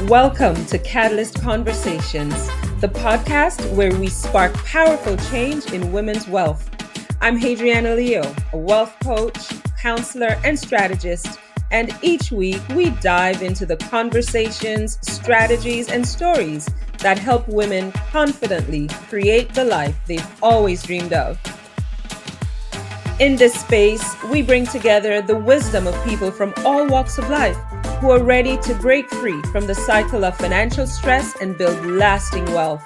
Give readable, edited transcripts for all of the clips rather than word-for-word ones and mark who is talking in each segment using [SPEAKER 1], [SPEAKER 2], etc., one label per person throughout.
[SPEAKER 1] Welcome to Catalyst Conversations, the podcast where we spark powerful change in women's wealth. I'm Hadriana, a wealth coach, counselor, and strategist. And each week we dive into the conversations, strategies, and stories that help women confidently create the life they've always dreamed of. In this space, we bring together the wisdom of people from all walks of life who are ready to break free from the cycle of financial stress and build lasting wealth.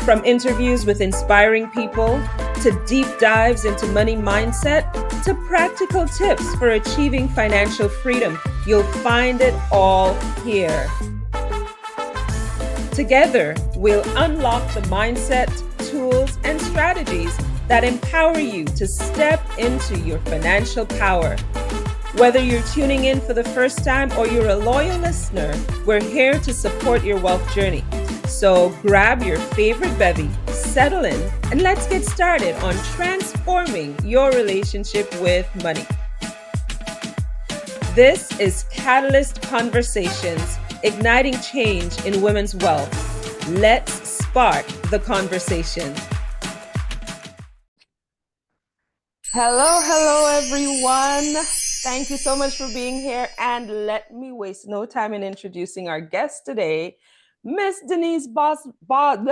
[SPEAKER 1] From interviews with inspiring people, to deep dives into money mindset, to practical tips for achieving financial freedom, you'll find it all here. Together, we'll unlock the mindset, tools, and strategies that empower you to step into your financial power. Whether you're tuning in for the first time or you're a loyal listener, we're here to support your wealth journey. So grab your favorite bevy, settle in, and let's get started on transforming your relationship with money. This is Catalyst Conversations, igniting change in women's wealth. Let's spark the conversation. Hello, everyone. Thank you so much for being here. And let me waste no time in introducing our guest today, Miss Denise Let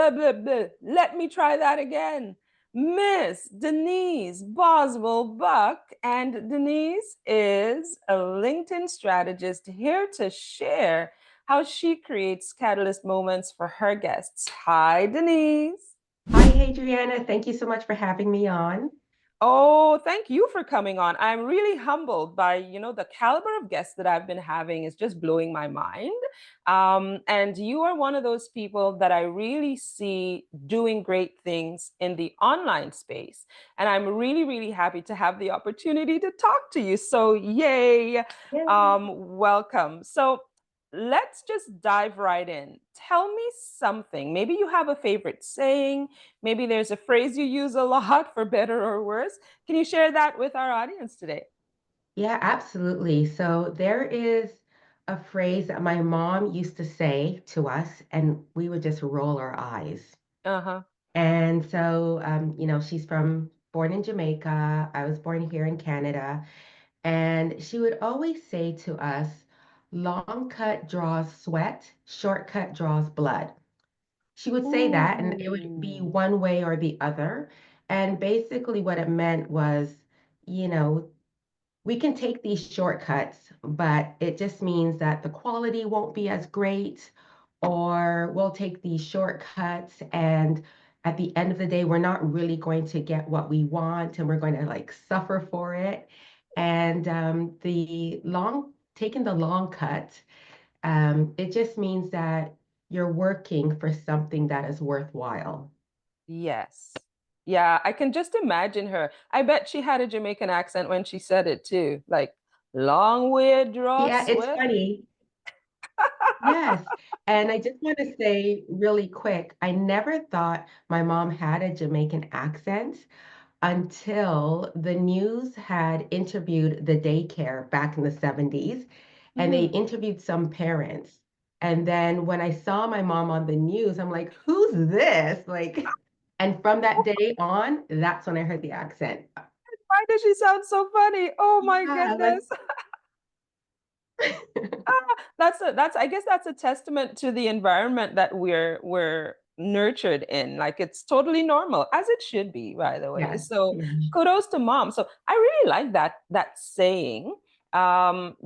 [SPEAKER 1] me try that again. Miss Denise Boswell-Buck. And Denise is a LinkedIn strategist here to share how she creates catalyst moments for her guests. Hi, Denise.
[SPEAKER 2] Hi, Hadriana. Thank you so much for having me on.
[SPEAKER 1] Oh, thank you for coming on. I'm really humbled by, the caliber of guests that I've been having is just blowing my mind. And you are one of those people that I really see doing great things in the online space. And I'm really, really happy to have the opportunity to talk to you. So yay.
[SPEAKER 2] Yay.
[SPEAKER 1] Welcome. So let's just dive right in. Tell me something. Maybe you have a favorite saying. Maybe there's a phrase you use a lot, for better or worse. Can you share that with our audience today?
[SPEAKER 2] Yeah, absolutely. So there is a phrase that my mom used to say to us, and we would just roll our eyes.
[SPEAKER 1] Uh-huh.
[SPEAKER 2] And so, she's born in Jamaica. I was born here in Canada. And she would always say to us, long cut draws sweat, shortcut draws blood. She would say that, and it would be
[SPEAKER 1] Ooh.
[SPEAKER 2] one way or the other. And basically, what it meant was, you know, we can take these shortcuts, but it just means that the quality won't be as great, or we'll take these shortcuts, and at the end of the day, we're not really going to get what we want, and we're going to like suffer for it. And taking the long cut, it just means that you're working for something that is worthwhile.
[SPEAKER 1] Yes. Yeah, I can just imagine her. I bet she had a Jamaican accent when she said it too. Like, long way draw
[SPEAKER 2] Yeah, it's
[SPEAKER 1] sweat.
[SPEAKER 2] funny. Yes. And I just want to say really quick, I never thought my mom had a Jamaican accent until the news had interviewed the daycare back in the 70s, and they
[SPEAKER 1] Mhm.
[SPEAKER 2] interviewed some parents. And then when I saw my mom on the news, I'm like, who's this? Like, and from that day on, that's when I heard the accent.
[SPEAKER 1] Why does she sound so funny? Oh my
[SPEAKER 2] Yeah, like
[SPEAKER 1] goodness. I guess that's a testament to the environment that we're nurtured in. Like it's totally normal, as it should be, by the way.
[SPEAKER 2] yeah,
[SPEAKER 1] So
[SPEAKER 2] yeah.
[SPEAKER 1] kudos to mom. So I really like that saying,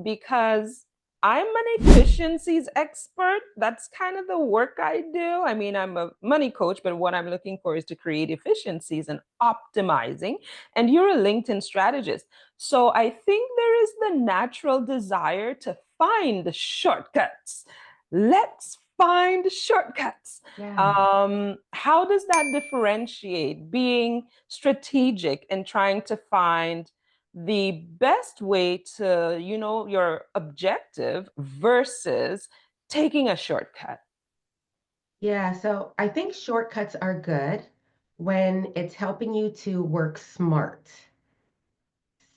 [SPEAKER 1] because I'm an efficiencies expert. That's kind of the work I do. I mean, I'm a money coach, but what I'm looking for is to create efficiencies and optimizing. And you're a LinkedIn strategist. So I think there is the natural desire to find the shortcuts. Let's find shortcuts.
[SPEAKER 2] Yeah.
[SPEAKER 1] How does that differentiate being strategic and trying to find the best way to, your objective versus taking a shortcut?
[SPEAKER 2] Yeah, so I think shortcuts are good when it's helping you to work smart.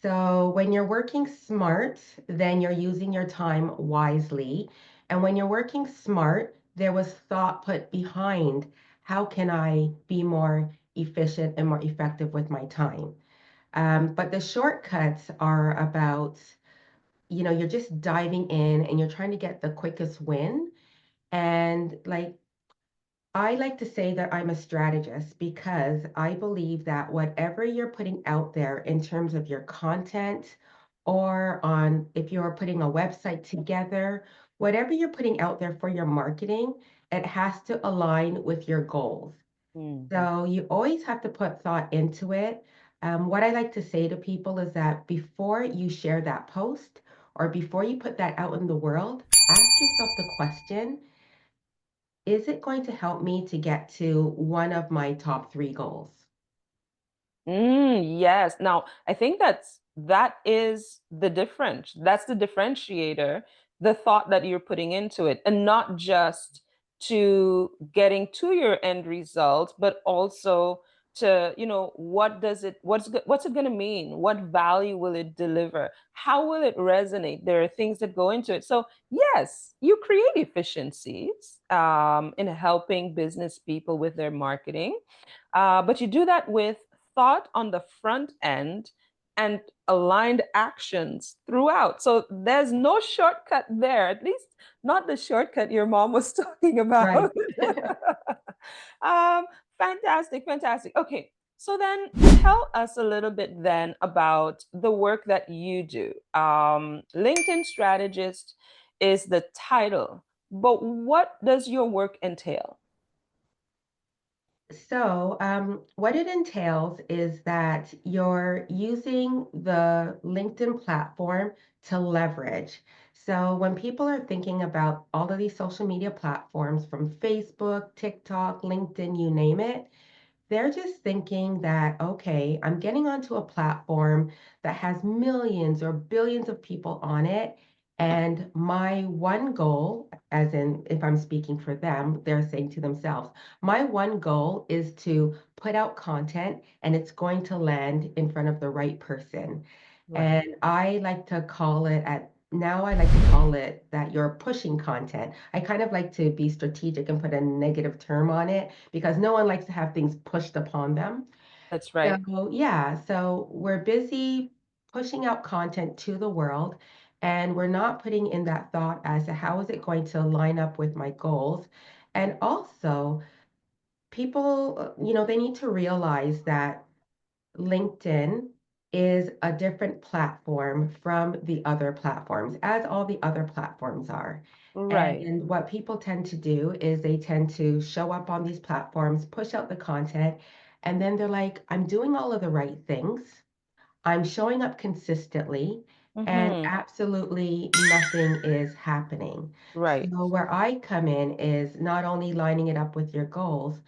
[SPEAKER 2] So when you're working smart, then you're using your time wisely. And when you're working smart, there was thought put behind how can I be more efficient and more effective with my time. But the shortcuts are about, you're just diving in and you're trying to get the quickest win. And like I like to say that I'm a strategist because I believe that whatever you're putting out there in terms of your content or on if you're putting a website together, whatever you're putting out there for your marketing, it has to align with your goals.
[SPEAKER 1] Mhm.
[SPEAKER 2] So you always have to put thought into it. What I like to say to people is that before you share that post or before you put that out in the world, ask yourself the question, is it going to help me to get to one of my top three goals?
[SPEAKER 1] Yes. Now, I think that is the difference. That's the differentiator, the thought that you're putting into it, and not just to getting to your end result, but also to, what's it going to mean? What value will it deliver? How will it resonate? There are things that go into it. So, yes, you create efficiencies in helping business people with their marketing, but you do that with thought on the front end and aligned actions throughout. So there's no shortcut there, at least not the shortcut your mom was talking
[SPEAKER 2] Right.
[SPEAKER 1] about. um, Fantastic, fantastic. Okay, so then tell us a little bit then about the work that you do. LinkedIn strategist is the title, but what does your work entail?
[SPEAKER 2] So, what it entails is that you're using the LinkedIn platform to leverage. So, when people are thinking about all of these social media platforms from Facebook, TikTok, LinkedIn, you name it, they're just thinking that, okay, I'm getting onto a platform that has millions or billions of people on it. And my one goal, as in if I'm speaking for them, they're saying to themselves, my one goal is to put out content and it's going to land in front of the right person.
[SPEAKER 1] Right.
[SPEAKER 2] And I like to call it that you're pushing content. I kind of like to be strategic and put a negative term on it because no one likes to have things pushed upon them.
[SPEAKER 1] That's right.
[SPEAKER 2] So, yeah, so we're busy pushing out content to the world, and we're not putting in that thought as to how is it going to line up with my goals. And also, people, they need to realize that LinkedIn is a different platform from the other platforms, as all the other platforms are.
[SPEAKER 1] Right.
[SPEAKER 2] And what people tend to do is they tend to show up on these platforms, push out the content, and then they're like, I'm doing all of the right things. I'm showing up consistently, and
[SPEAKER 1] Mm-hmm.
[SPEAKER 2] absolutely nothing is happening.
[SPEAKER 1] Right.
[SPEAKER 2] So, where I come in is not only lining it up with your goals,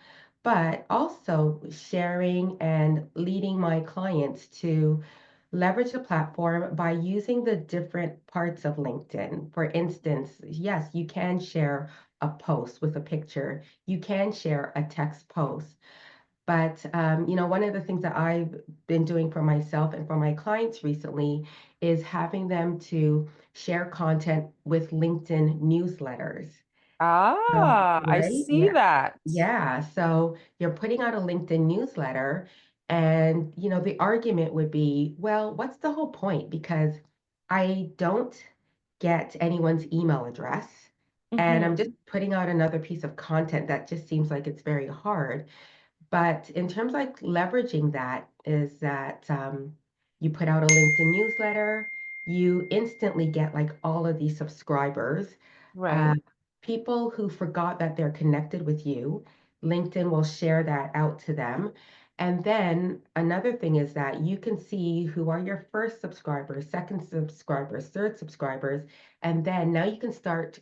[SPEAKER 2] but also sharing and leading my clients to leverage the platform by using the different parts of LinkedIn. For instance, yes, you can share a post with a picture, you can share a text post. But one of the things that I've been doing for myself and for my clients recently is having them to share content with LinkedIn newsletters.
[SPEAKER 1] I
[SPEAKER 2] Right?
[SPEAKER 1] see
[SPEAKER 2] Yeah.
[SPEAKER 1] that.
[SPEAKER 2] Yeah. So you're putting out a LinkedIn newsletter, and the argument would be, well, what's the whole point? Because I don't get anyone's email address, and I'm
[SPEAKER 1] Mm-hmm.
[SPEAKER 2] just putting out another piece of content that just seems like it's very hard. But in terms like leveraging that is that you put out a LinkedIn newsletter, you instantly get like all of these subscribers, uh,
[SPEAKER 1] Right.
[SPEAKER 2] people who forgot that they're connected with you. LinkedIn will share that out to them. And then another thing is that you can see who are your first subscribers, second subscribers, third subscribers, and then now you can start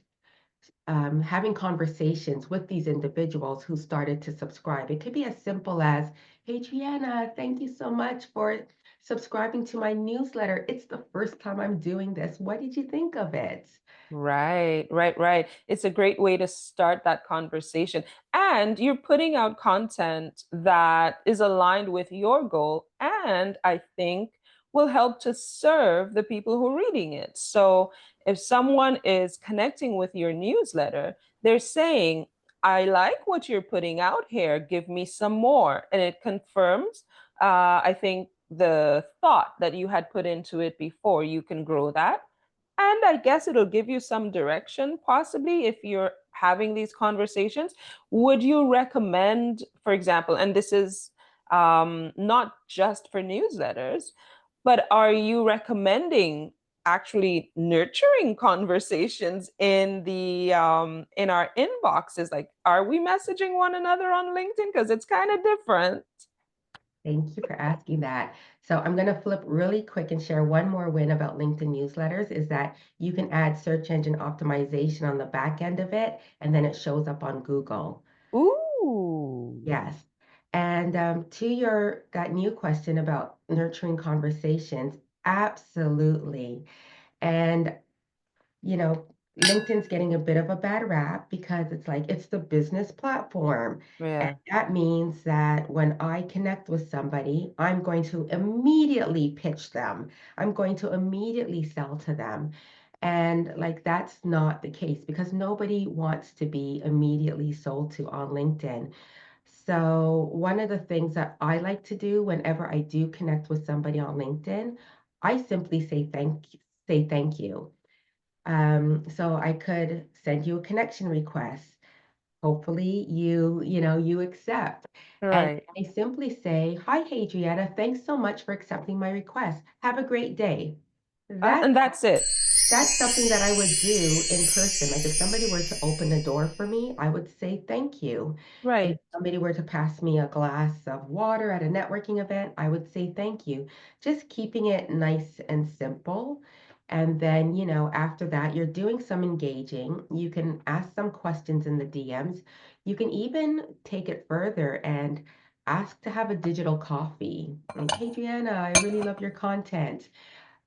[SPEAKER 2] having conversations with these individuals who started to subscribe. It could be as simple as, hey, Triana, thank you so much for subscribing to my newsletter. It's the first time I'm doing this. What did you think of it?
[SPEAKER 1] Right, right, right. It's a great way to start that conversation. And you're putting out content that is aligned with your goal and I think will help to serve the people who are reading it. So If someone is connecting with your newsletter, they're saying, I like what you're putting out here, give me some more. And it confirms, I think, the thought that you had put into it before. You can grow that. And I guess it'll give you some direction, possibly, if you're having these conversations. Would you recommend, for example, and this is not just for newsletters, but are you recommending actually nurturing conversations in our inboxes? Like, are we messaging one another on LinkedIn? Because it's kind of different.
[SPEAKER 2] Thank you for asking that. So I'm going to flip really quick and share one more win about LinkedIn newsletters is that you can add search engine optimization on the back end of it, and then it shows up on Google.
[SPEAKER 1] Ooh.
[SPEAKER 2] Yes. And to your that new question about nurturing conversations, absolutely. And you know, LinkedIn's getting a bit of a bad rap because it's like it's the business platform. And
[SPEAKER 1] Yeah.
[SPEAKER 2] that means that when I connect with somebody, I'm going to immediately pitch them. I'm going to immediately sell to them. And like that's not the case because nobody wants to be immediately sold to on LinkedIn. So, one of the things that I like to do whenever I do connect with somebody on LinkedIn, I simply say thank you. So I could send you a connection request. Hopefully you accept. And
[SPEAKER 1] Right.
[SPEAKER 2] I simply say, "Hi, Hadriana, thanks so much for accepting my request. Have a great day." That's
[SPEAKER 1] And that's it.
[SPEAKER 2] that's something that I would do in person. Like if somebody were to open a door for me, I would say thank you. If
[SPEAKER 1] Right.
[SPEAKER 2] somebody were to pass me a glass of water at a networking event, I would say thank you. Just keeping it nice and simple. And then, after that, you're doing some engaging. You can ask some questions in the DMs. You can even take it further and ask to have a digital coffee. Like, hey, Brianna, I really love your content.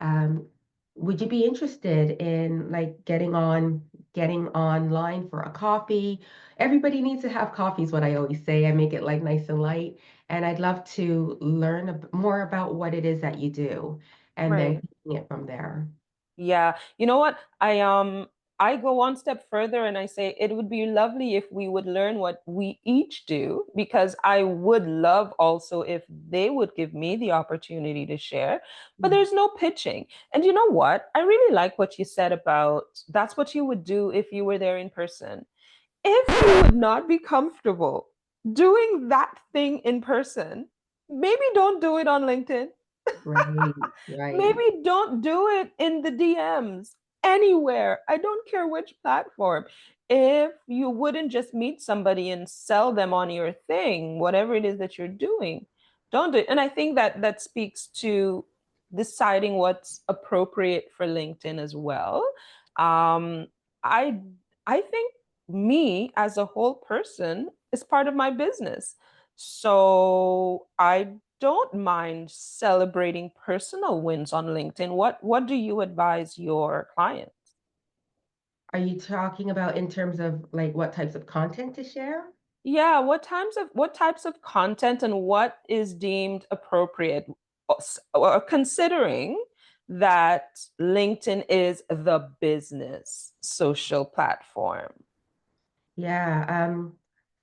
[SPEAKER 2] Um, would you be interested in like getting online for a coffee? Everybody needs to have coffee is what I always say. I make it like nice and light, and I'd love to learn more about what it is that you do, and then
[SPEAKER 1] Right.
[SPEAKER 2] taking it from there.
[SPEAKER 1] Yeah. You know what? I go one step further and I say it would be lovely if we would learn what we each do, because I would love also if they would give me the opportunity to share, but
[SPEAKER 2] Mm.
[SPEAKER 1] there's no pitching. And you know what? I really like what you said about that's what you would do if you were there in person. If you would not be comfortable doing that thing in person, maybe don't do it on LinkedIn.
[SPEAKER 2] Right, right.
[SPEAKER 1] Maybe don't do it in the DMs anywhere. I don't care which platform. If you wouldn't just meet somebody and sell them on your thing, whatever it is that you're doing, don't do it. And I think that that speaks to deciding what's appropriate for LinkedIn as well. Um, I I think me as a whole person is part of my business. So I don't mind celebrating personal wins on LinkedIn. What do you advise your clients?
[SPEAKER 2] Are you talking about in terms of like what types of content to share?
[SPEAKER 1] Yeah, what types of content and what is deemed appropriate, considering that LinkedIn is the business social platform.
[SPEAKER 2] Yeah,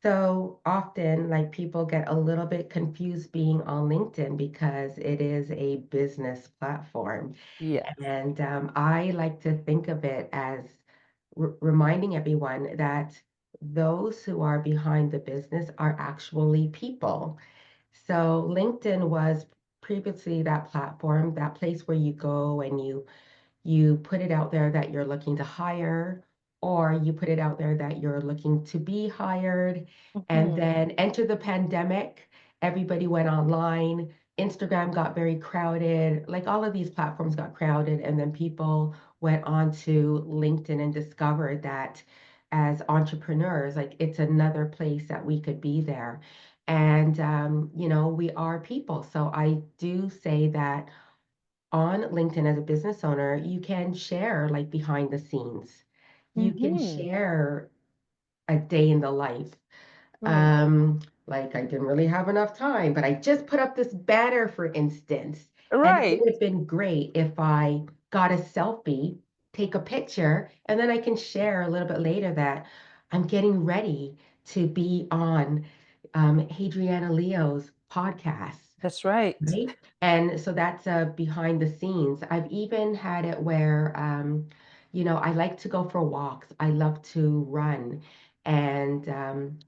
[SPEAKER 2] so often like people get a little bit confused being on LinkedIn because it is a business platform.
[SPEAKER 1] Yes.
[SPEAKER 2] And I like to think of it as reminding everyone that those who are behind the business are actually people. So LinkedIn was previously that platform, that place where you go and you put it out there that you're looking to hire, or you put it out there that you're looking to be hired. And
[SPEAKER 1] Mhm.
[SPEAKER 2] then enter the pandemic, everybody went online. Instagram got very crowded, like all of these platforms got crowded, and then people went on to LinkedIn and discovered that as entrepreneurs, like it's another place that we could be there. And, we are people. So I do say that on LinkedIn as a business owner, you can share like behind the scenes. You can
[SPEAKER 1] Mhm.
[SPEAKER 2] share a day in the life.
[SPEAKER 1] Right.
[SPEAKER 2] Like I didn't really have enough time, but I just put up this banner, for instance. And it would
[SPEAKER 1] Right.
[SPEAKER 2] have been great if I got a selfie take a picture, and then I can share a little bit later that I'm getting ready to be on Hadriana Leo's podcast,
[SPEAKER 1] That's right.
[SPEAKER 2] right? And so that's behind the scenes. I've even had it where, I like to go for walks. I love to run. And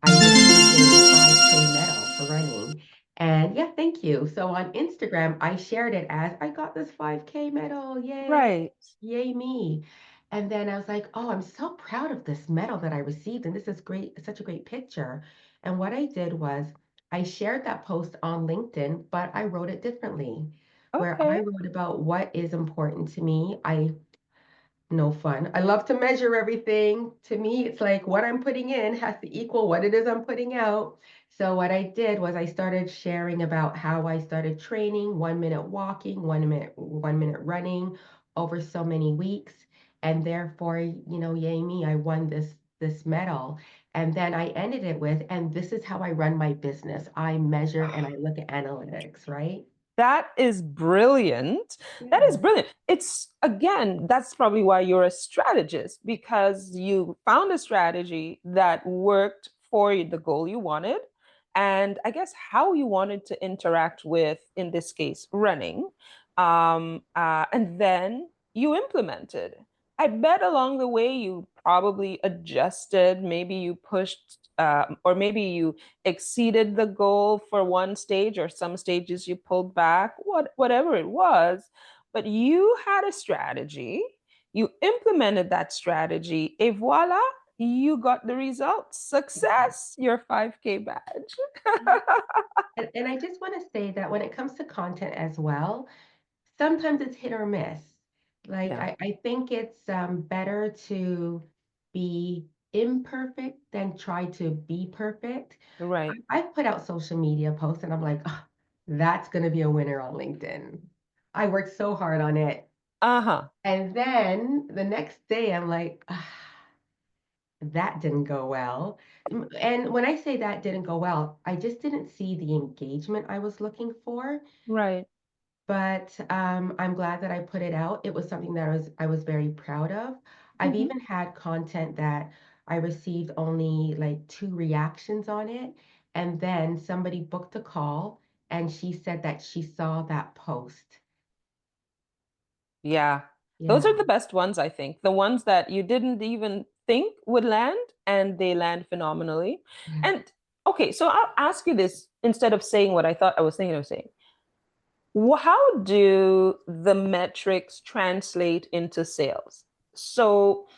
[SPEAKER 2] I received a 5K medal for running. And yeah, thank you. So on Instagram, I shared it as I got this 5K medal. Yay,
[SPEAKER 1] Right.
[SPEAKER 2] yay me. And then I was like, oh, I'm so proud of this medal that I received. And this is great, such a great picture. And what I did was I shared that post on LinkedIn, but I wrote it differently, where I
[SPEAKER 1] Okay.
[SPEAKER 2] wrote about what is important to me. I no fun. I love to measure everything. To me, it's like what I'm putting in has to equal what it is I'm putting out. So what I did was I started sharing about how I started training, 1 minute walking, 1 minute running over so many weeks. And therefore, yay me, I won this medal. And then I ended it with, and this is how I run my business. I measure and I look at analytics, right?
[SPEAKER 1] That is brilliant. That is
[SPEAKER 2] Yeah.
[SPEAKER 1] brilliant. It's again, that's probably why you're a strategist because you found a strategy that worked for the goal you wanted. And I guess how you wanted to interact with, in this case, running. And then you implemented. I bet along the way you probably adjusted, maybe you pushed, or maybe you exceeded the goal for one stage or some stages you pulled back, whatever it was, but you had a strategy, you implemented that strategy, et voila, you got the results. Success, your 5K badge.
[SPEAKER 2] And I just want to say that when it comes to content as well, sometimes it's hit or miss. Like
[SPEAKER 1] Yeah,
[SPEAKER 2] I think it's better to be imperfect than try to be perfect.
[SPEAKER 1] right.
[SPEAKER 2] I've put out social media posts and I'm like, "Oh, that's going to be a winner on LinkedIn. I worked so hard on it.
[SPEAKER 1] Uh-huh.
[SPEAKER 2] And then the next day I'm like, ah, that didn't go well. And when I say that didn't go well, I just didn't see the engagement I was looking for.
[SPEAKER 1] Right.
[SPEAKER 2] But I'm glad that I put it out. It was something that I was very proud of. I've
[SPEAKER 1] Mhm.
[SPEAKER 2] even had content that I received only like two reactions on it, and then somebody booked a call and she said that she saw that post.
[SPEAKER 1] Yeah. Those
[SPEAKER 2] Yeah,
[SPEAKER 1] are the best ones, I think. The ones that you didn't even think would land and they land phenomenally.
[SPEAKER 2] yeah,
[SPEAKER 1] And okay, so I'll ask you this instead of saying what I thought I was thinking of saying. How do the metrics translate into sales? So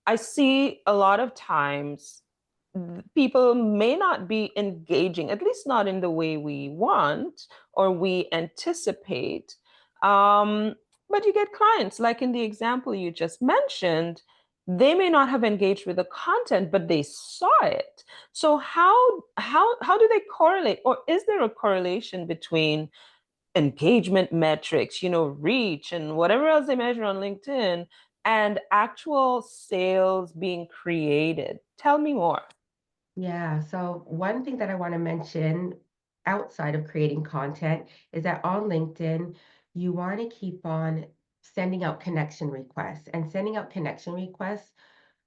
[SPEAKER 1] I see a lot of times people may not be engaging, at least not in the way we want or we anticipate. Um, but you get clients, like in the example you just mentioned, they may not have engaged with the content, but they saw it. So how do they correlate, or is there a correlation between engagement metrics, reach and whatever else they measure on LinkedIn and actual sales being created? Tell me more.
[SPEAKER 2] yeah. So one thing that I want to mention outside of creating content is that on LinkedIn, you want to keep on sending out connection requests and sending out connection requests.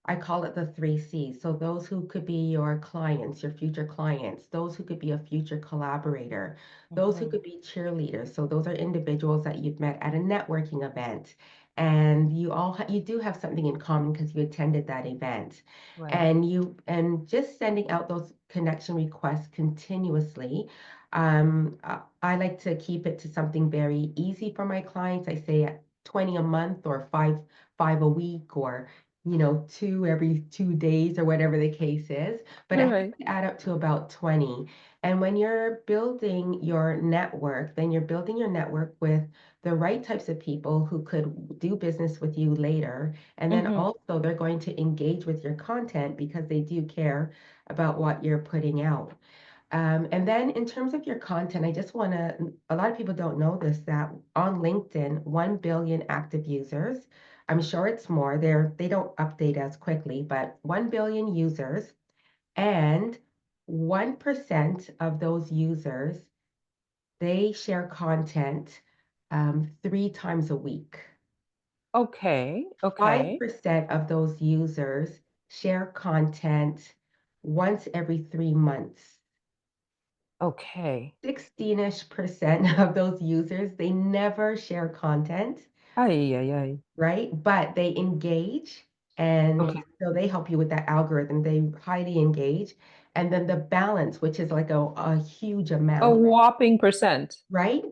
[SPEAKER 2] I call it the three C's. So those who could be your clients, your future clients, those who could be a future collaborator, those who
[SPEAKER 1] Mhm.
[SPEAKER 2] could be cheerleaders. So those are individuals that you've met at a networking event, and you do have something in common because you attended that event.
[SPEAKER 1] Right.
[SPEAKER 2] And just sending out those connection requests continuously. I like to keep it to something very easy for my clients. I say at 20 a month or five a week or two every 2 days or whatever the case is, but it has
[SPEAKER 1] Right.
[SPEAKER 2] to add up to about 20. And when you're building your network, then you're building your network with the right types of people who could do business with you later. And then
[SPEAKER 1] Hmm.
[SPEAKER 2] also they're going to engage with your content because they do care about what you're putting out. And then in terms of your content, I just want to, a lot of people don't know this, that on LinkedIn, 1 billion active users. I'm sure it's more. They don't update as quickly, but 1 billion users and 1% of those users, they share content 3 times a week.
[SPEAKER 1] Okay. Okay.
[SPEAKER 2] 5% of those users share content once every 3 months.
[SPEAKER 1] Okay.
[SPEAKER 2] 16-ish% of those users, they never share content,
[SPEAKER 1] Ay, ay, ay.
[SPEAKER 2] right? But they engage, and
[SPEAKER 1] Okay.
[SPEAKER 2] so they help you with that algorithm. They highly engage. And then the balance, which is like a huge
[SPEAKER 1] A
[SPEAKER 2] amount,
[SPEAKER 1] whopping percent.
[SPEAKER 2] right?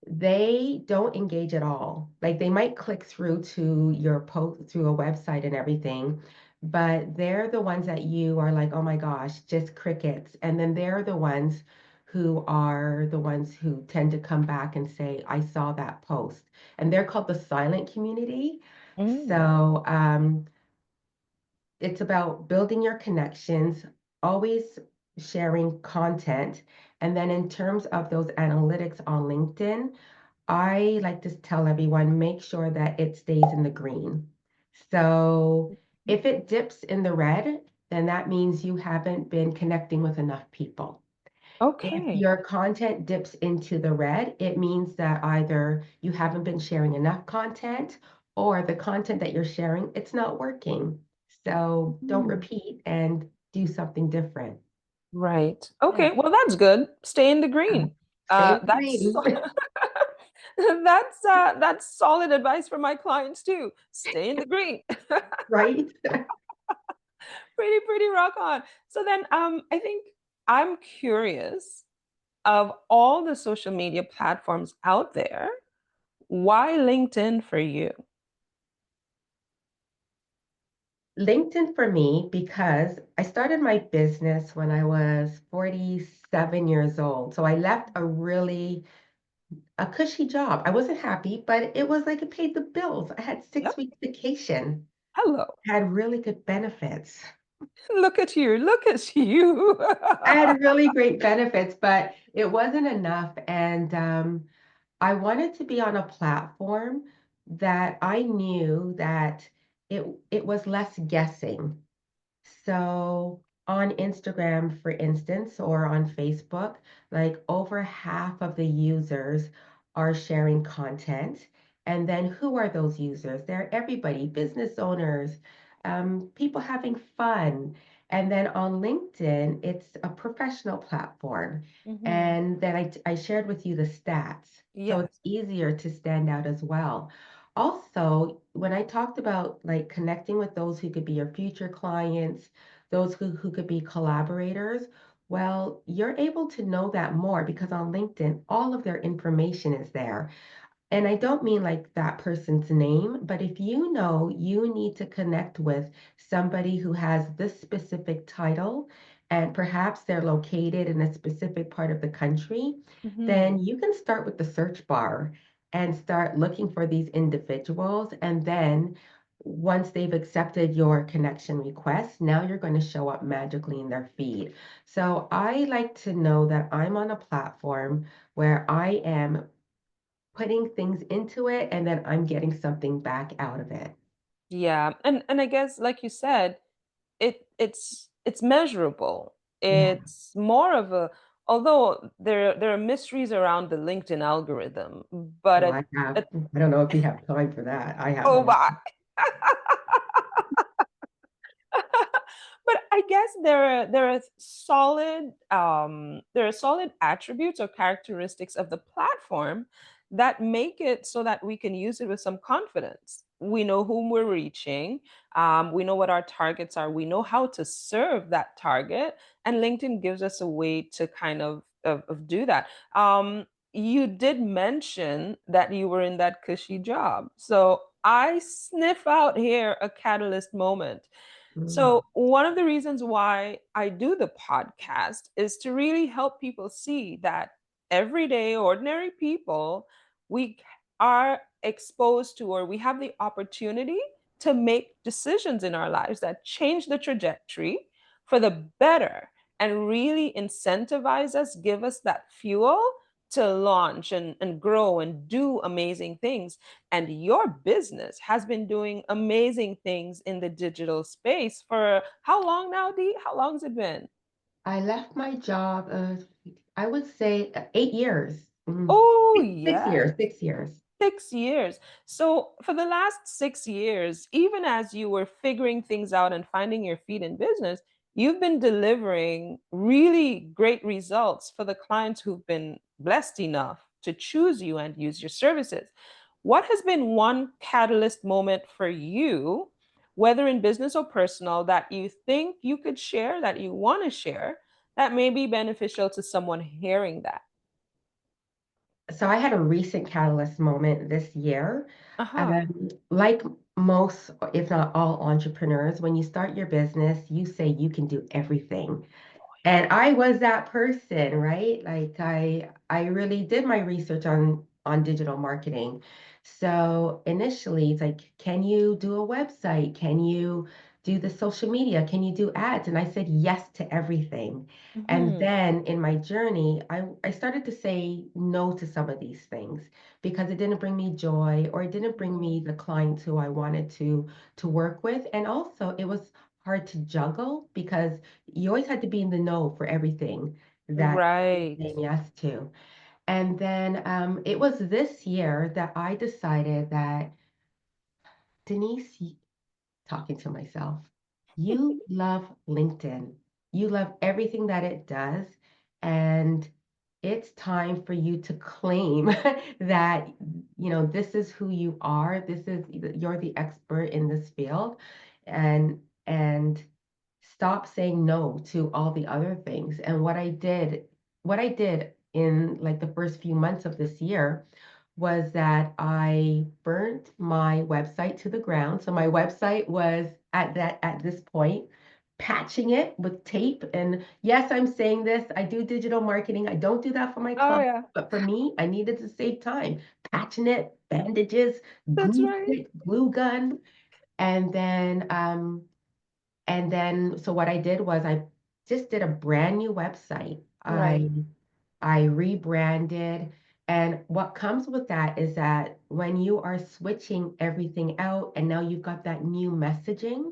[SPEAKER 2] They don't engage at all. Like they might click through to your post through a website and everything, but they're the ones that you are like, oh my gosh, just crickets. And then they're the ones who are the ones who tend to come back and say, I saw that post. And they're called the silent community.
[SPEAKER 1] Mm.
[SPEAKER 2] So it's about building your connections, always sharing content. And then in terms of those analytics on LinkedIn, I like to tell everyone, make sure that it stays in the green. So if it dips in the red, then that means you haven't been connecting with enough people. If
[SPEAKER 1] Okay.
[SPEAKER 2] your content dips into the red, it means that either you haven't been sharing enough content or the content that you're sharing, it's not working. So don't
[SPEAKER 1] Mm.
[SPEAKER 2] repeat and do something different.
[SPEAKER 1] Right.
[SPEAKER 2] Yeah.
[SPEAKER 1] Okay. Well, that's good. Stay in the
[SPEAKER 2] Yeah.
[SPEAKER 1] green.
[SPEAKER 2] Stay in the
[SPEAKER 1] That's
[SPEAKER 2] green,
[SPEAKER 1] that's solid advice for my clients too. Stay in the green.
[SPEAKER 2] right?
[SPEAKER 1] Pretty rock on. So then I think I'm curious of all the social media platforms out there, why LinkedIn for you?
[SPEAKER 2] LinkedIn for me because I started my business when I was 47 years old. So I left a cushy job. I wasn't happy, but it was like it paid the bills. I had six
[SPEAKER 1] Yep.
[SPEAKER 2] weeks vacation,
[SPEAKER 1] Hello.
[SPEAKER 2] had really good benefits.
[SPEAKER 1] Look at you. Look at you.
[SPEAKER 2] I had really great benefits, but it wasn't enough. And I wanted to be on a platform that I knew that it was less guessing. So on Instagram, for instance, or on Facebook, like over half of the users are sharing content. And then who are those users? They're everybody, business owners, people having fun. And then on LinkedIn, it's a professional platform.
[SPEAKER 1] Mhm.
[SPEAKER 2] And then I shared with you the stats. So it's
[SPEAKER 1] Yes.
[SPEAKER 2] easier to stand out as well. Also, when I talked about like connecting with those who could be your future clients, those who could be collaborators, well, you're able to know that more because on LinkedIn, all of their information is there. And I don't mean like that person's name, but if you know you need to connect with somebody who has this specific title and perhaps they're located in a specific part of the country, then
[SPEAKER 1] Mhm.
[SPEAKER 2] you can start with the search bar and start looking for these individuals. And then once they've accepted your connection request, now you're going to show up magically in their feed. So I like to know that I'm on a platform where I am putting things into it and then I'm getting something back out of it.
[SPEAKER 1] Yeah. And I guess like you said, it's measurable.
[SPEAKER 2] Yeah.
[SPEAKER 1] It's more of a although there are mysteries around the LinkedIn algorithm, but
[SPEAKER 2] Well, I don't know if you have time for that. I have a
[SPEAKER 1] oh
[SPEAKER 2] lot.
[SPEAKER 1] my. But I guess there are solid attributes or characteristics of the platform that make it so that we can use it with some confidence. We know whom we're reaching. We know what our targets are. We know how to serve that target, and LinkedIn gives us a way to kind of do that. You did mention that you were in that cushy job, so I sniff out here a catalyst moment.
[SPEAKER 2] Mm.
[SPEAKER 1] So, one of the reasons why I do the podcast is to really help people see that everyday, ordinary people, we are exposed to, or we have the opportunity to make decisions in our lives that change the trajectory for the better and really incentivize us, give us that fuel to launch and grow and do amazing things. And your business has been doing amazing things in the digital space for how long now, Dee? How long has it been?
[SPEAKER 2] I left my job, I would say 8 years.
[SPEAKER 1] Oh,
[SPEAKER 2] Six
[SPEAKER 1] yes.
[SPEAKER 2] years, 6 years.
[SPEAKER 1] 6 years. So for the last 6 years, even as you were figuring things out and finding your feet in business, you've been delivering really great results for the clients who've been blessed enough to choose you and use your services. What has been one catalyst moment for you, whether in business or personal, that you think you could share, that you want to share, that may be beneficial to someone hearing that?
[SPEAKER 2] So I had a recent catalyst moment this year.
[SPEAKER 1] Uh-huh.
[SPEAKER 2] Like most, if not all entrepreneurs, when you start your business, you say you can do everything. And I was that person, right? Like I really did my research on digital marketing. So initially it's like, can you do a website? Can you do the social media? Can you do ads? And I said yes to everything. And
[SPEAKER 1] Mm-hmm.
[SPEAKER 2] then in my journey, I started to say no to some of these things because it didn't bring me joy or it didn't bring me the clients who I wanted to work with. And also it was hard to juggle because you always had to be in the know for everything that you're
[SPEAKER 1] Right.
[SPEAKER 2] saying yes to. And then it was this year that I decided that, Denise, talking to myself, you love LinkedIn. You love everything that it does. And it's time for you to claim that, this is who you are. You're the expert in this field. And stop saying no to all the other things. And what I did in like the first few months of this year was that I burnt my website to the ground. So my website was at this point patching it with tape. And yes, I'm saying this, I do digital marketing. I don't do that for my
[SPEAKER 1] Oh,
[SPEAKER 2] clients,
[SPEAKER 1] yeah,
[SPEAKER 2] but for me, I needed to save time. Patching it, bandages,
[SPEAKER 1] that's
[SPEAKER 2] glue
[SPEAKER 1] right.
[SPEAKER 2] stick, glue gun, and then so what I did was I just did a brand new website.
[SPEAKER 1] Right.
[SPEAKER 2] I rebranded. And what comes with that is that when you are switching everything out and now you've got that new messaging,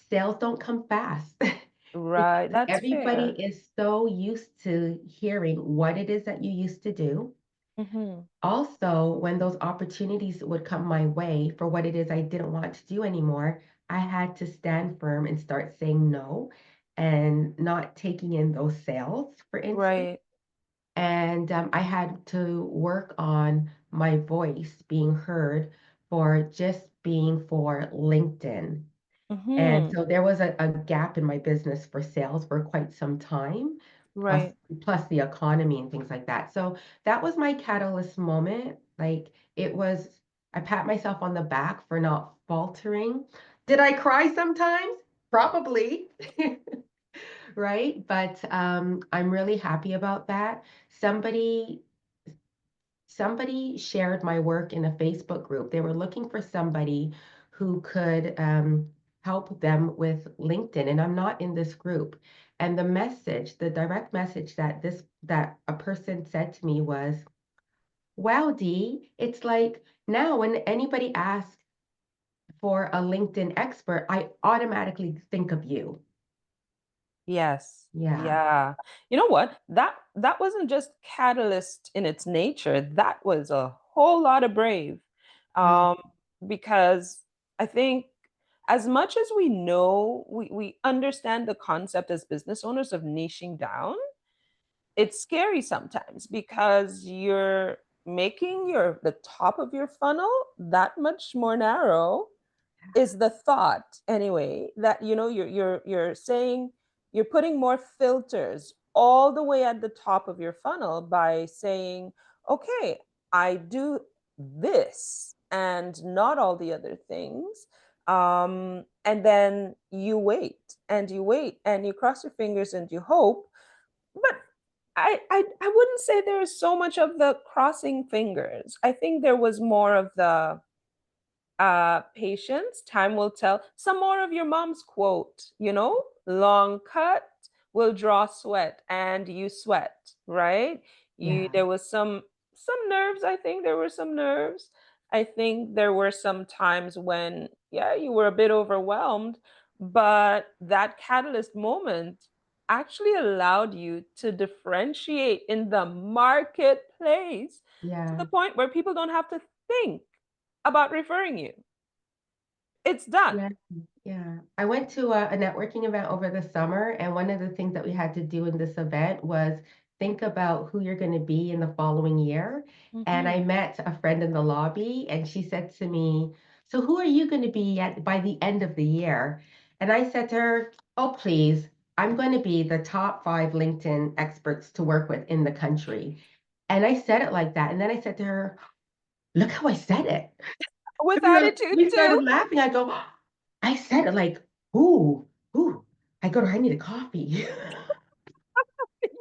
[SPEAKER 2] sales don't come fast
[SPEAKER 1] Right.
[SPEAKER 2] because
[SPEAKER 1] That's
[SPEAKER 2] everybody
[SPEAKER 1] fair.
[SPEAKER 2] is so used to hearing what it is that you used to do.
[SPEAKER 1] Mm-hmm.
[SPEAKER 2] Also, when those opportunities would come my way for what it is I didn't want to do anymore, I had to stand firm and start saying no and not taking in those sales, for instance.
[SPEAKER 1] Right.
[SPEAKER 2] And I had to work on my voice being heard for just being for LinkedIn. And
[SPEAKER 1] Mm-hmm.
[SPEAKER 2] so there was a gap in my business for sales for quite some time, plus
[SPEAKER 1] Right.
[SPEAKER 2] plus the economy and things like that. So that was my catalyst moment. Like it was, I pat myself on the back for not faltering. Did I cry sometimes? Probably, right? But I'm really happy about that. Somebody somebody shared my work in a Facebook group. They were looking for somebody who could help them with LinkedIn, and I'm not in this group. And the direct message that a person said to me was, "Wow, Dee, it's like now when anybody asks for a LinkedIn expert, I automatically think of you."
[SPEAKER 1] Yes.
[SPEAKER 2] Yeah,
[SPEAKER 1] Yeah. You know what? That wasn't just catalyst in its nature. That was a whole lot of brave.
[SPEAKER 2] mm,
[SPEAKER 1] Um, because I think as much as we know, we understand the concept as business owners of niching down, it's scary sometimes because you're making the top of your funnel that much more narrow, is the thought anyway, that you're saying you're putting more filters all the way at the top of your funnel by saying, okay, I do this and not all the other things. And then you wait and you wait and you cross your fingers and you hope. But I wouldn't say there's so much of the crossing fingers. I think there was more of the patience, time will tell. Some more of your mom's quote, long cut will draw sweat and you sweat, right? You
[SPEAKER 2] yeah.
[SPEAKER 1] There was some nerves, I think there were some nerves. I think there were some times when, yeah, you were a bit overwhelmed, but that catalyst moment actually allowed you to differentiate in the marketplace to the
[SPEAKER 2] Yeah.
[SPEAKER 1] point where people don't have to think about referring you. It's done.
[SPEAKER 2] Yeah, yeah. I went to a networking event over the summer, and one of the things that we had to do in this event was think about who you're going to be in the following year. And I
[SPEAKER 1] Mhm.
[SPEAKER 2] met a friend in the lobby, and she said to me, "So who are you going to be at by the end of the year?" And I said to her, "Oh, please, I'm going to be the top 5 LinkedIn experts to work with in the country." And I said it like that. And then I said to her, "Look how I said it."
[SPEAKER 1] With
[SPEAKER 2] You know,
[SPEAKER 1] attitude
[SPEAKER 2] we
[SPEAKER 1] too.
[SPEAKER 2] started laughing. I go, I said it like, ooh, I go to her, I need a coffee.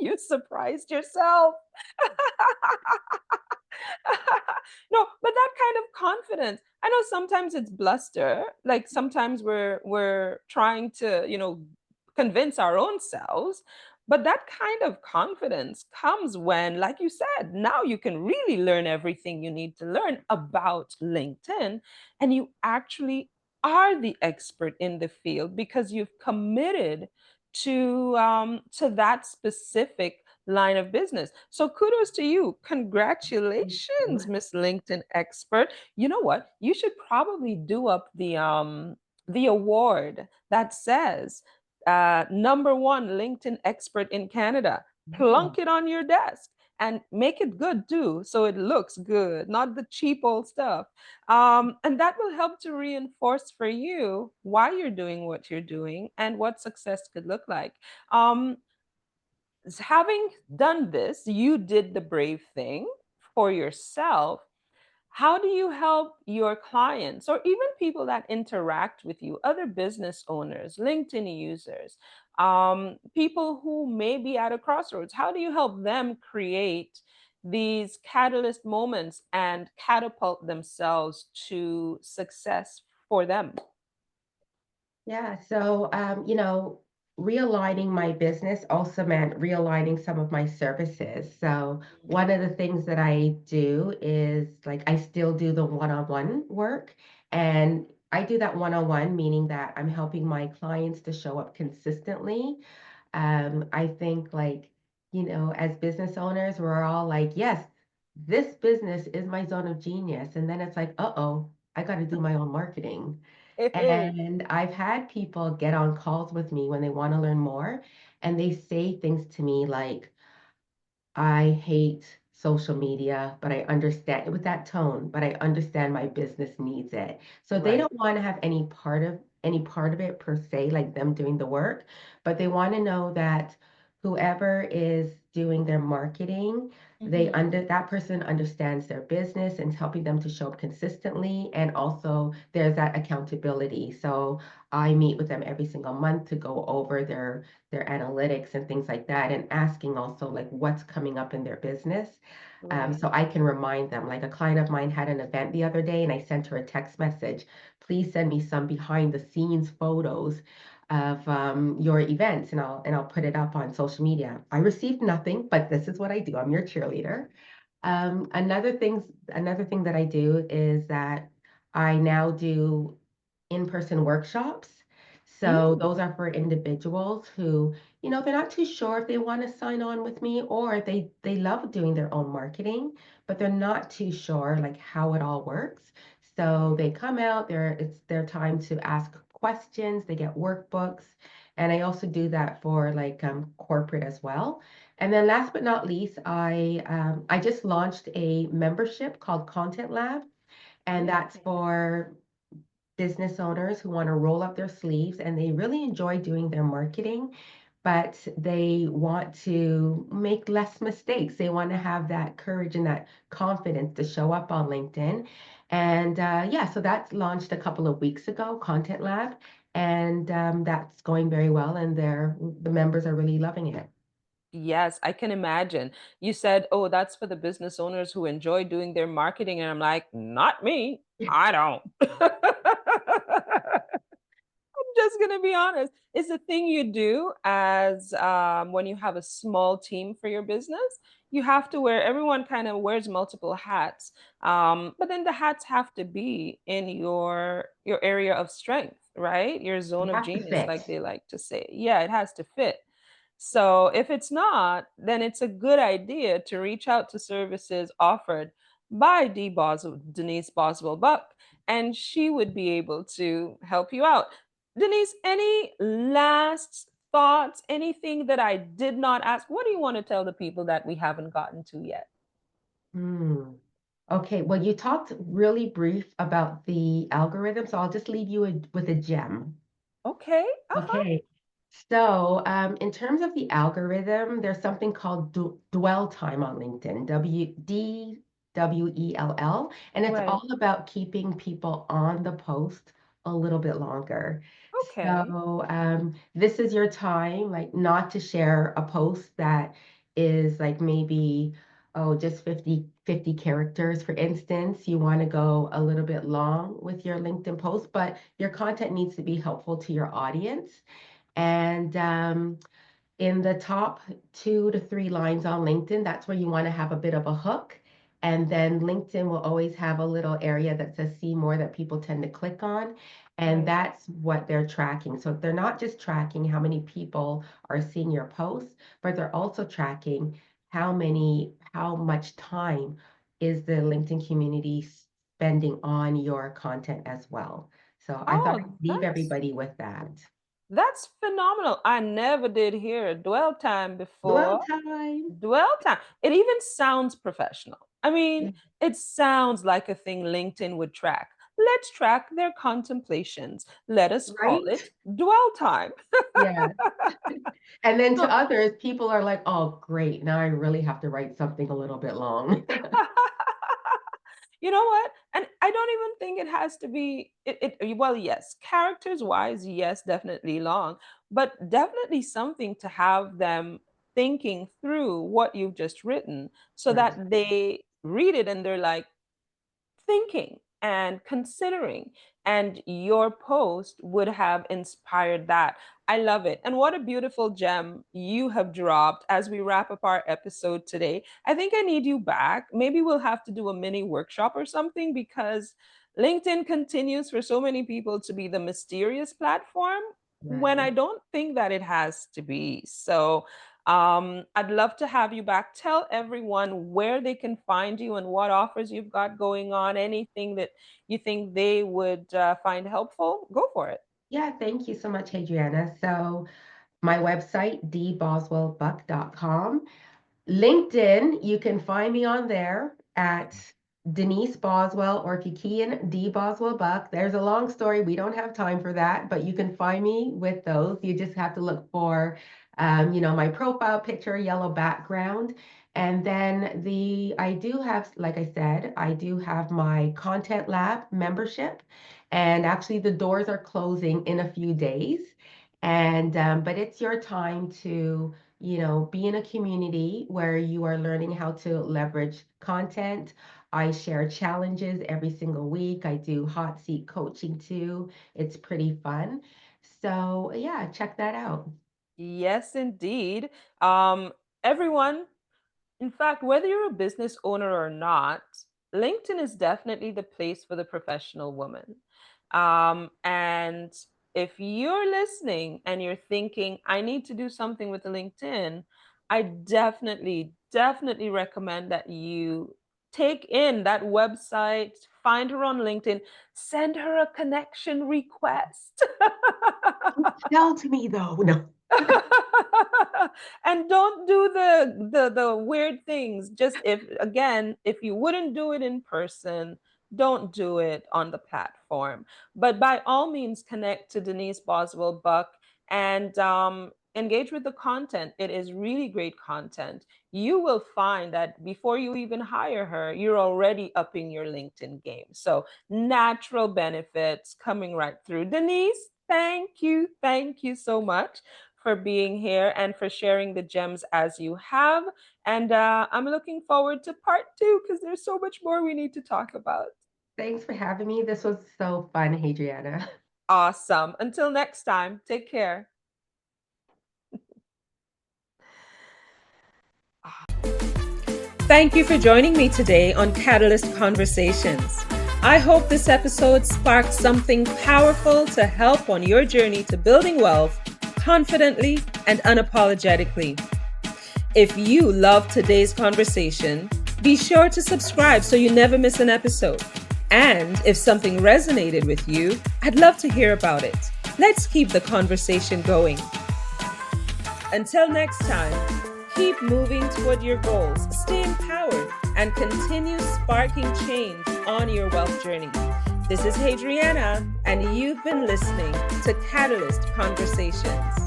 [SPEAKER 1] You surprised yourself. No, but that kind of confidence. I know sometimes it's bluster. Like sometimes we're trying to, convince our own selves. But that kind of confidence comes when, like you said, now you can really learn everything you need to learn about LinkedIn, and you actually are the expert in the field because you've committed to that specific line of business. So kudos to you.
[SPEAKER 2] Thank
[SPEAKER 1] Congratulations,
[SPEAKER 2] you.
[SPEAKER 1] Miss LinkedIn expert. You know what? You should probably do up the award that says number one LinkedIn expert in Canada.
[SPEAKER 2] Oh,
[SPEAKER 1] Plunk it on your desk and make it good too, so it looks good, not the cheap old stuff. And that will help to reinforce for you why you're doing what you're doing and what success could look like. Um, Having done this, you did the brave thing for yourself. How do you help your clients or even people that interact with you, other business owners, LinkedIn users, people who may be at a crossroads? How do you help them create these catalyst moments and catapult themselves to success for them?
[SPEAKER 2] yeah. So, realigning my business also meant realigning some of my services. So, one of the things that I do is like I still do the one-on-one work. And I do that one-on-one, meaning that I'm helping my clients to show up consistently. I think like, as business owners, we're all like, yes, this business is my zone of genius. And then it's like, uh-oh, I got to do my own marketing. And I've had people get on calls with me when they want to learn more, and they say things to me like, I hate social media, but I understand with that tone, but I understand my business needs it. So they
[SPEAKER 1] Right.
[SPEAKER 2] don't want to have any part of it per se, like them doing the work, but they want to know that whoever is doing their marketing,
[SPEAKER 1] Mhm.
[SPEAKER 2] that person understands their business and is helping them to show up consistently. And also there's that accountability. So I meet with them every single month to go over their analytics and things like that, and asking also like what's coming up in their business.
[SPEAKER 1] Right.
[SPEAKER 2] So I can remind them. Like a client of mine had an event the other day, and I sent her a text message. Please send me some behind the scenes photos of your events, and I'll put it up on social media. I received nothing, but this is what I do. I'm your cheerleader. Another thing that I do is that I now do in-person workshops. So
[SPEAKER 1] Mm.
[SPEAKER 2] those are for individuals who, they're not too sure if they want to sign on with me, or they love doing their own marketing, but they're not too sure like how it all works. So they come out there, it's their time to ask questions, they get workbooks, and I also do that for like corporate as well. And then last but not least, I just launched a membership called Content Lab, and that's for business owners who want to roll up their sleeves and they really enjoy doing their marketing, but they want to make less mistakes. They want to have that courage and that confidence to show up on LinkedIn. And yeah, so that's launched a couple of weeks ago, Content Lab, and that's going very well, and the members are really loving it.
[SPEAKER 1] Yes, I can imagine. You said, "Oh, that's for the business owners who enjoy doing their marketing." And I'm like, "Not me. I don't." Just gonna be honest. It's a thing you do as when you have a small team for your business. You have to wear, everyone kind of wears multiple hats. But then the hats have to be in your area of strength, right? Your
[SPEAKER 2] You
[SPEAKER 1] zone of
[SPEAKER 2] have to
[SPEAKER 1] genius, like
[SPEAKER 2] fit.
[SPEAKER 1] they like to say. Yeah, it has to fit. So if it's not, then it's a good idea to reach out to services offered by Denise Boswell-Buck, and she would be able to help you out. Denise, any last thoughts, anything that I did not ask? What do you want to tell the people that we haven't gotten to yet?
[SPEAKER 2] Hmm. Okay, well, you talked really brief about the algorithm, so I'll just leave you with a gem.
[SPEAKER 1] Okay. Uh-huh.
[SPEAKER 2] Okay. So, in terms of the algorithm, there's something called dwell time on LinkedIn, DWELL, and it's
[SPEAKER 1] Right.
[SPEAKER 2] all about keeping people on the post a little bit longer.
[SPEAKER 1] Okay.
[SPEAKER 2] So, this is your time, like not to share a post that is like maybe, oh, just fifty characters, for instance. You want to go a little bit long with your LinkedIn post, but your content needs to be helpful to your audience. And in the top 2 to 3 lines on LinkedIn, that's where you want to have a bit of a hook. And then LinkedIn will always have a little area that says see more that people tend to click on. And
[SPEAKER 1] Right.
[SPEAKER 2] that's what they're tracking. So they're not just tracking how many people are seeing your posts, but they're also tracking how much time is the LinkedIn community spending on your content as well. So I thought I'd
[SPEAKER 1] Oh,
[SPEAKER 2] leave everybody with that.
[SPEAKER 1] that's phenomenal. I never did hear dwell time
[SPEAKER 2] Dwell
[SPEAKER 1] before.
[SPEAKER 2] time.
[SPEAKER 1] Dwell time. It even sounds professional. I
[SPEAKER 2] Yeah,
[SPEAKER 1] mean, it sounds like a thing LinkedIn would track. Let's track their contemplations. Let us call
[SPEAKER 2] right?
[SPEAKER 1] it dwell time.
[SPEAKER 2] Yeah. And then
[SPEAKER 1] So
[SPEAKER 2] to others, people are like, oh, great. Now I really have to write something a little bit long.
[SPEAKER 1] you know what? And I don't even think it has to be well, yes, characters wise, yes, definitely long, but definitely something to have them thinking through what you've just written so
[SPEAKER 2] Right.
[SPEAKER 1] that they read it and they're like, thinking and considering. And your post would have inspired that. I love it. And what a beautiful gem you have dropped as we wrap up our episode today. I think I need you back. Maybe we'll have to do a mini workshop or something because LinkedIn continues for so many people to be the mysterious platform when I
[SPEAKER 2] Right.
[SPEAKER 1] don't think that it has to be. So, I'd love to have you back. Tell everyone where they can find you and what offers you've got going on, anything that you think they would find helpful. Go for it.
[SPEAKER 2] Yeah, thank you so much, Hadriana. So my website, dboswellbuck.com. LinkedIn, you can find me on there at Denise Boswell, or if you key in D Boswell Buck, there's a long story. We don't have time for that, but you can find me with those. You just have to look for, my profile picture, yellow background. And then I do have, like I said, I do have my Content Lab membership. And actually, the doors are closing in a few days. And, but it's your time to be in a community where you are learning how to leverage content. I share challenges every single week. I do hot seat coaching too. It's pretty fun. So, yeah, check that out.
[SPEAKER 1] Yes, indeed. Everyone, in fact, whether you're a business owner or not, LinkedIn is definitely the place for the professional woman. And if you're listening and you're thinking, I need to do something with LinkedIn, I definitely recommend that you take in that website, find her on LinkedIn, send her a connection request.
[SPEAKER 2] Tell to me though. No.
[SPEAKER 1] And don't do the weird things. Just if again, if you wouldn't do it in person, don't do it on the platform. But by all means, connect to Denise Boswell-Buck and engage with the content. It is really great content. You will find that before you even hire her, you're already upping your LinkedIn game. So natural benefits coming right through. Denise, thank you so much for being here and for sharing the gems as you have. And I'm looking forward to part two because there's so much more we need to talk about.
[SPEAKER 2] Thanks for having me. This was so fun, Hadriana.
[SPEAKER 1] Awesome. Until next time, take care. Thank you for joining me today on Catalyst Conversations. I hope this episode sparked something powerful to help on your journey to building wealth confidently and unapologetically. If you love today's conversation, be sure to subscribe so you never miss an episode. And if something resonated with you, I'd love to hear about it. Let's keep the conversation going. Until next time, keep moving toward your goals, stay empowered, and continue sparking change on your wealth journey. This is Hadriana, and you've been listening to Catalyst Conversations.